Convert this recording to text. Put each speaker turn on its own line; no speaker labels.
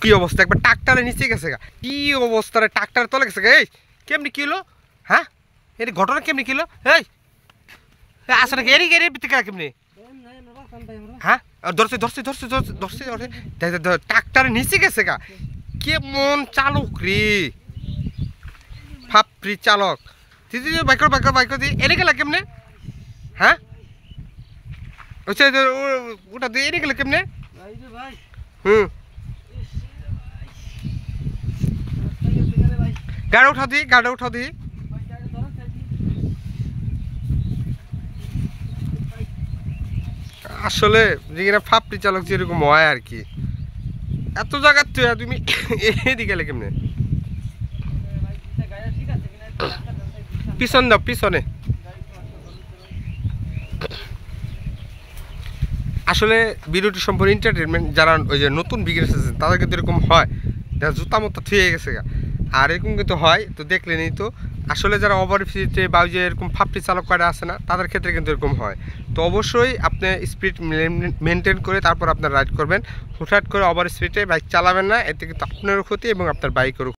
কি অবস্থা, একবার ট্রাক্টরে নিচে গেছে গা। কি অবস্থা রে, ট্রাক্টর তলে গেছে গা। এই কেমনি কিলো? হ্যাঁ এর ঘটনা কেমনি কিলো? এই আসলে এরি এরি বিতে কেমনি? হ্যাঁ ধরছে ধরছে ধরছে ধরছে ধরছে ট্রাক্টরে নিচে গেছে গা। কেমন চালক রে, ফাপরি চালক। দিদি বাইকর বাইকর বাইকর দিয়ে এনে গেলা কেমনে? হ্যাঁ ওটা দিয়ে এনে গেলে কেমনে? হুম গাড়ি উঠা দিই, গাড়ি উঠা দিই। আসলে যেখানে ফাপড়ি চালক যেরকম হয় আর কি, এত জায়গার তো তুমি এদিকে গেলে কেমনে? পিছন দাও পিছনে। আসলে ভিডিওটি সম্পূর্ণ এন্টারটেনমেন্ট। যারা ওই যে নতুন বিগিনার্স আছেন তাদের কিন্তু এরকম হয়, যারা জুতা মতো থুয়ে গেছে গা। আর এরকম কিন্তু হয়, তো দেখলেনই তো। আসলে যারা ওভার স্পিডে বা যে এরকম ফাপড়ি চালক করা আছে না, তাদের ক্ষেত্রে কিন্তু এরকম হয়। তো অবশ্যই আপনি স্পিড মেনটেন করে তারপর আপনার রাইড করবেন। হুটহাট করে ওভার স্পিডে বাইক চালাবেন না, এতে কিন্তু আপনারও ক্ষতি এবং আপনার বাইকেরও।